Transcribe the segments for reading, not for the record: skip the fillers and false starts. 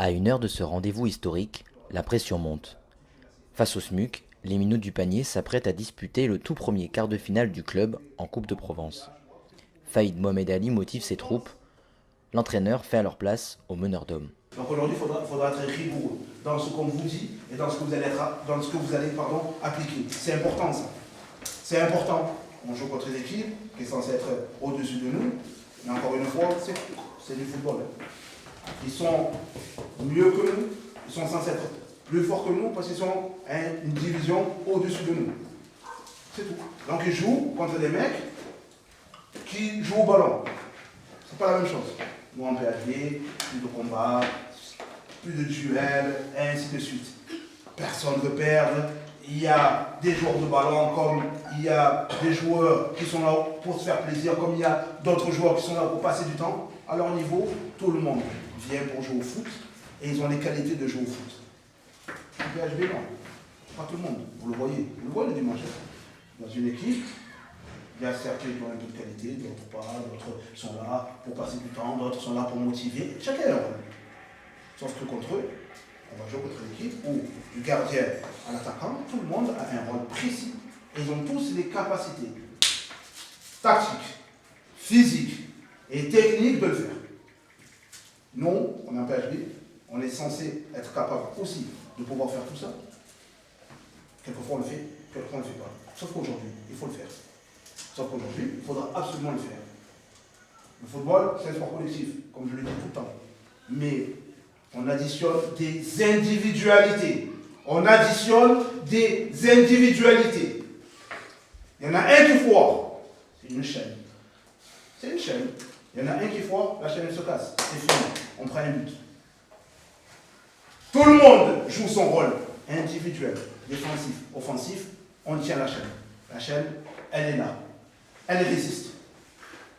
À une heure de ce rendez-vous historique, la pression monte. Face au SMUC, les Minots du Panier s'apprêtent à disputer le tout premier quart de finale du club en Coupe de Provence. Faïd Mohamed Ali motive ses troupes. L'entraîneur fait à leur place aux meneurs d'hommes. Donc aujourd'hui, il faudra être rigoureux dans ce qu'on vous dit et dans ce que vous allez, appliquer. C'est important ça. C'est important. On joue contre des équipes qui sont censées être au-dessus de nous. Mais encore une fois, c'est du football. Ils sont mieux que nous. Ils sont censés être plus forts que nous parce qu'ils sont une division au-dessus de nous. C'est tout. Donc ils jouent contre des mecs qui jouent au ballon. C'est pas la même chose. Nous en PHB, plus de combats, plus de duels, et ainsi de suite. Personne ne veut perdre. Il y a des joueurs de ballon comme il y a des joueurs qui sont là pour se faire plaisir, comme il y a d'autres joueurs qui sont là pour passer du temps. À leur niveau, tout le monde vient pour jouer au foot et ils ont les qualités de jouer au foot. En PHB, non. Pas tout le monde. Vous le voyez. Vous le voyez le dimanche. Dans une équipe, il y a certains qui ont un peu de qualité, d'autres pas, d'autres sont là pour passer du temps, d'autres sont là pour motiver. Chacun a leur rôle. Sauf que contre eux, on va jouer contre l'équipe où du gardien à l'attaquant, tout le monde a un rôle précis. Et ils ont tous les capacités tactiques, physiques et techniques de le faire. Nous, on est en PHB, on est censé être capable aussi de pouvoir faire tout ça. Quelquefois on le fait, quelquefois on ne le fait pas. Sauf qu'aujourd'hui, il faut le faire. Sauf qu'aujourd'hui, il faudra absolument le faire. Le football, c'est un sport collectif, comme je le dis tout le temps. Mais on additionne des individualités. On additionne des individualités. Il y en a un qui foire, c'est une chaîne. C'est une chaîne. Il y en a un qui foire, la chaîne se casse. C'est fini. On prend un but. Tout le monde joue son rôle individuel, défensif, offensif. On tient la chaîne. La chaîne, elle est là. Elle résiste.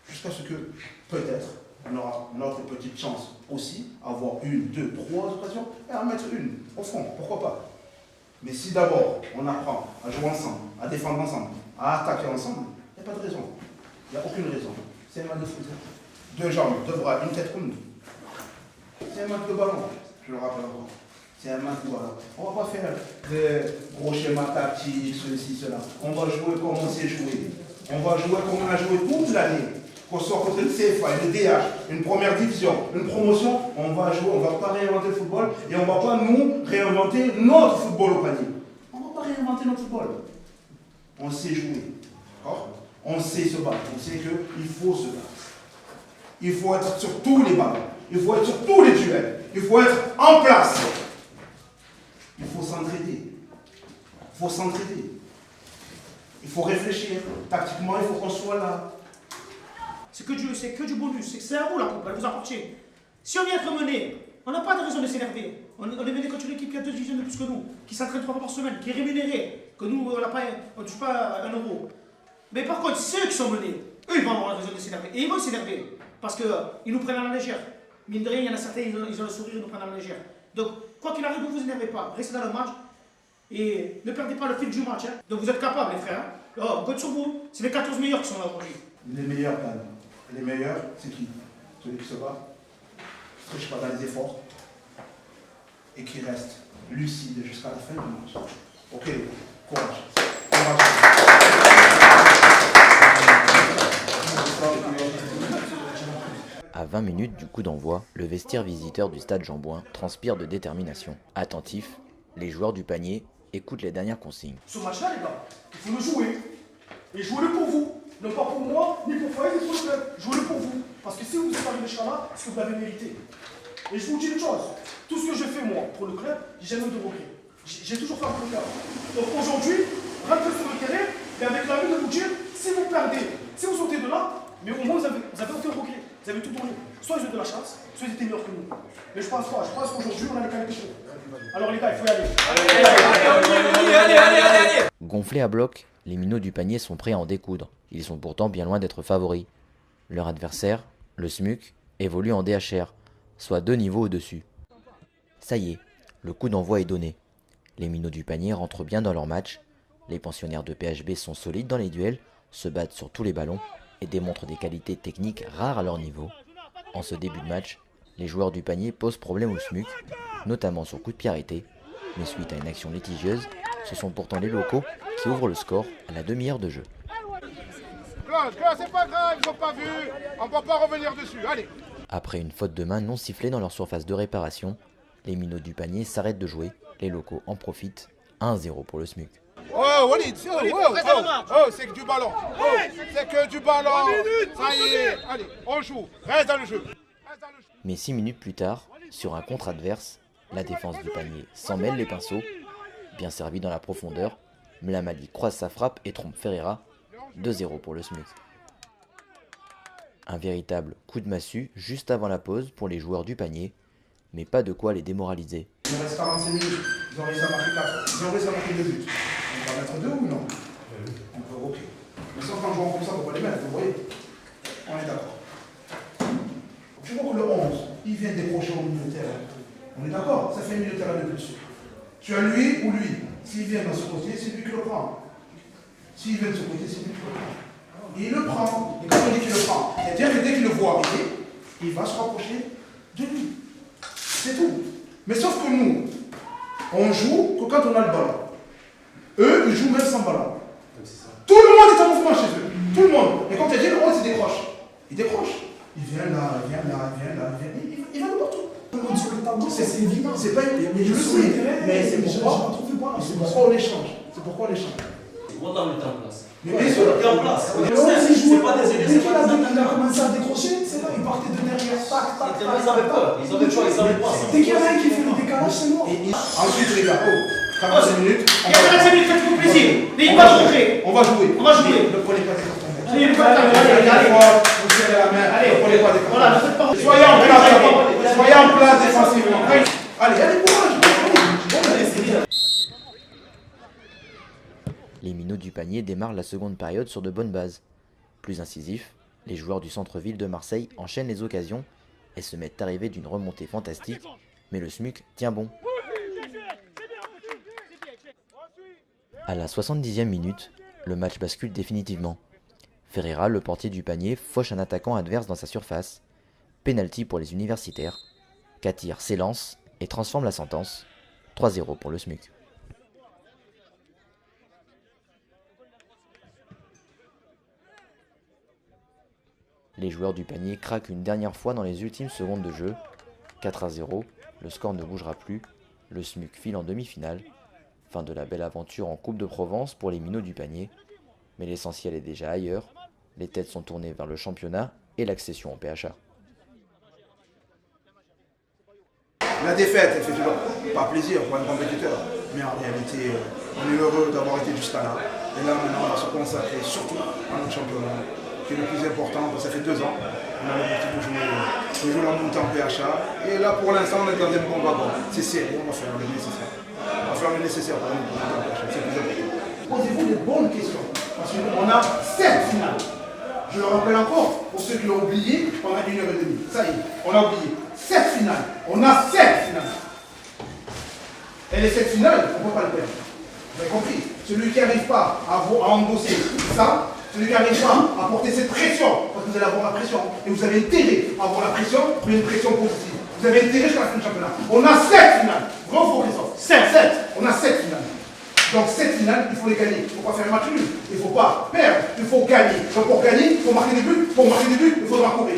Jusqu'à ce que, peut-être, on aura notre petite chance aussi, à avoir une, deux, trois occasions, et à en mettre une au fond, pourquoi pas. Mais si d'abord, on apprend à jouer ensemble, à défendre ensemble, à attaquer ensemble, il n'y a pas de raison. Il n'y a aucune raison. C'est un match de foot. Deux jambes, deux bras, une tête comme nous. C'est un match de ballon, je le rappelle encore. C'est un match de ballon. On ne va pas faire de gros schémas tactiques, ceci, cela. On va jouer comme on sait jouer. On va jouer comme on a joué toute l'année. Qu'on soit contre le CFA, le DH, une première division, une promotion, on va jouer, on ne va pas réinventer le football et on ne va pas nous réinventer notre football au panier. On ne va pas réinventer notre football. On sait jouer. On sait se battre. On sait qu'il faut se battre. Il faut être sur tous les ballons. Il faut être sur tous les duels. Il faut être en place. Il faut s'entraider. Il faut s'entraider. Il faut réfléchir. Tactiquement, il faut qu'on soit là. C'est que du bonus, c'est à vous la coupe, elle vous appartient. Si on vient être mené, on n'a pas de raison de s'énerver. On est mené contre une équipe qui a 2 divisions de plus que nous, qui s'entraîne 3 fois par semaine, qui est rémunérée, que nous, on ne touche pas 1 euro. Mais par contre, ceux qui sont menés, eux, ils vont avoir la raison de s'énerver. Et ils vont s'énerver, parce qu'ils nous prennent à la légère. Mine de rien, il y en a certains, ils ont le sourire, ils nous prennent à la légère. Donc, quoi qu'il arrive, ne vous énervez pas, restez dans le match et ne perdez pas le fil du match. Hein. Donc vous êtes capables, les frères. Oh, compte sur vous. C'est les 14 meilleurs qui sont là aujourd'hui. Les meilleurs gagnent. Les meilleurs, c'est qui? Celui qui se bat, qui ne triche pas dans les efforts et qui reste lucide jusqu'à la fin du match. Ok, courage. À 20 minutes du coup d'envoi, le vestiaire visiteur du stade Jean-Bouin transpire de détermination. Attentifs, les joueurs du panier écoutent les dernières consignes. Ce match-là, les gars, il faut le jouer. Et jouez-le pour vous. Non pas pour moi, ni pour Faïd, ni pour le club. Jouez-le pour vous. Parce que si vous êtes arrivé jusqu'à là, c'est que vous l'avez mérité. Et je vous dis une chose. Tout ce que je fais, moi, pour le club, j'ai jamais eu de regret. J'ai toujours fait un peu de club. Donc aujourd'hui, rentrez sur le terrain, et avec la vue de vous dire, si vous perdez, si vous sortez de là, mais au moins vous avez aucun regret. Vous avez tout donné. Soit ils ont de la chance, soit ils étaient meilleurs que nous. Mais je pense pas. Je pense qu'aujourd'hui, on a les qualités. Alors les gars, il faut y aller. Allez. Gonflés à bloc, les Minots du Panier sont prêts à en découdre. Ils sont pourtant bien loin d'être favoris. Leur adversaire, le SMUC, évolue en DHR, soit 2 niveaux au-dessus. Ça y est, le coup d'envoi est donné. Les Minots du Panier rentrent bien dans leur match. Les pensionnaires de PHB sont solides dans les duels, se battent sur tous les ballons et démontrent des qualités techniques rares à leur niveau. En ce début de match, Les joueurs du panier posent problème au SMUC, notamment sur coup de pied arrêté, mais suite à une action litigieuse, ce sont pourtant les locaux qui ouvrent le score à la demi-heure de jeu. Claude, c'est pas grave, ils ont pas vu, on ne va pas revenir dessus, allez. Après une faute de main non sifflée dans leur surface de réparation, les minots du panier s'arrêtent de jouer, les locaux en profitent, 1-0 pour le SMUC. Oh Walid, c'est que du ballon, c'est que du ballon, ça y est, allez, on joue, reste dans le jeu. Mais 6 minutes plus tard, sur un contre adverse, la défense du panier s'en mêle les pinceaux. Bien servi dans la profondeur, Mlamali croise sa frappe et trompe Ferreira, 2-0 pour le SMUC. Un véritable coup de massue juste avant la pause pour les joueurs du panier, mais pas de quoi les démoraliser. Il reste 45 minutes, ils ont réussi à marquer 4, ils ont réussi à marquer 2 buts. On va mettre 2 ou non? On peut, ok. Mais sauf qu'en jouant comme ça, on ne peut pas les mettre, vous voyez? On est d'accord. Tu vois que le 11, il vient décrocher au milieu de terrain. On est d'accord? Ça fait un milieu de terrain de plus. Tu as lui ou lui. S'il vient dans ce côté, c'est lui qui le prend. S'il vient de ce côté, c'est lui qui le prend. Et il le prend. Et quand on dit qu'il le prend, c'est-à-dire que dès qu'il le voit arriver, il va se rapprocher de lui. C'est tout. Mais sauf que nous, on joue que quand on a le ballon. Eux, ils jouent même sans ballon. Tout le monde est en mouvement chez eux. Tout le monde. Et quand tu dis, le 11, il décroche. Il décroche. Il vient là, il vient là, il vient là, il vient. Il va de partout. C'est évident. C'est pas une. Mais je le sais. Mais c'est pourquoi. C'est pourquoi on échange. C'est pourquoi on échange. Moi, dans le temps en place. Mais bien sûr, il est en place. C'est pas des dès qu'il a commencé à décrocher, c'est là, il partait de derrière. Tac, tac, tac. Ils avaient peur. Ils avaient peur. Ils avaient pas. Dès qu'il y en a un qui fait le décalage, c'est mort. Ensuite, les gars, 45 minutes. Il y a 45 minutes, faites-vous plaisir. Mais il va jouer. On va jouer. On va jouer. Ne prenez pas des cartons. Allez, allez. Vous serrez la main. Allez, ne prenez pas des voilà, ne cartons. faites pas. Soyez en place. Soyez en place défensivement. Allez, allez, courage. Les minots du panier démarrent la seconde période sur de bonnes bases. Plus incisifs, les joueurs du centre-ville de Marseille enchaînent les occasions et se mettent à rêver d'une remontée fantastique, mais le SMUC tient bon. À la 70e minute, le match bascule définitivement. Ferreira, le portier du panier, fauche un attaquant adverse dans sa surface. Pénalty pour les universitaires. Katir s'élance et transforme la sentence. 3-0 pour le SMUC. Les joueurs du panier craquent une dernière fois dans les ultimes secondes de jeu. 4-0, le score ne bougera plus. Le SMUC file en demi-finale. Fin de la belle aventure en Coupe de Provence pour les minots du panier. Mais l'essentiel est déjà ailleurs. Les têtes sont tournées vers le championnat et l'accession au PHA. La défaite, elle fait toujours pas plaisir pour un compétiteur. Mais en réalité, on est heureux d'avoir été jusqu'à là. Et là, maintenant, on va se consacrer surtout à notre championnat, qui est le plus important. Ça fait 2 ans. On a l'objectif de jouer la montée en PHA. Et là, pour l'instant, on est dans un bon wagon. C'est sérieux, on va faire le nécessaire. On va faire le nécessaire pour nous monter en PHA. C'est plus important. Posez-vous les bonnes questions. Parce qu'on a 7 finales. Je le rappelle encore, pour ceux qui l'ont oublié, pendant 1h30. Ça y est, on a oublié. 7 finales. On a 7 finales. Et les 7 finales, on ne peut pas le perdre. Vous avez compris? Celui qui n'arrive pas à endosser ça, celui qui n'arrive pas à porter cette pression, parce que vous allez avoir la pression, et vous avez intérêt à avoir la pression, mais une pression positive. Vous avez intérêt jusqu'à la fin du championnat. On a 7 finales. Grand faux Christophe. 7. On a 7 finales. Donc 7 finales, il faut les gagner. Il ne faut pas faire un match nul. Il ne faut pas perdre. Il faut gagner. Donc pour gagner, il faut marquer des buts. Pour marquer des buts, il faudra courir.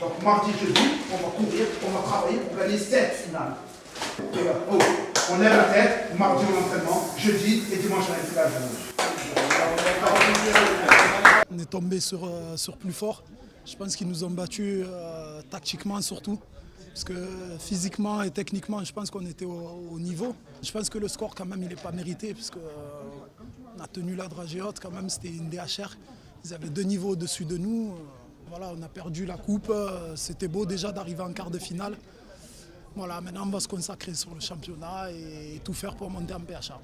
Donc mardi, jeudi, on va courir, on va travailler pour gagner 7 finales. On lève la tête, mardi au entraînement, jeudi et dimanche à l'infilage. On est tombé sur plus fort. Je pense qu'ils nous ont battus tactiquement surtout. Parce que physiquement et techniquement, je pense qu'on était au niveau. Je pense que le score, quand même, il n'est pas mérité. Parce qu'on a tenu la dragée haute, quand même, c'était une DHR. Ils avaient 2 niveaux au-dessus de nous. Voilà, on a perdu la coupe. C'était beau déjà d'arriver en quart de finale. Voilà, maintenant, on va se consacrer sur le championnat et tout faire pour monter en PHA.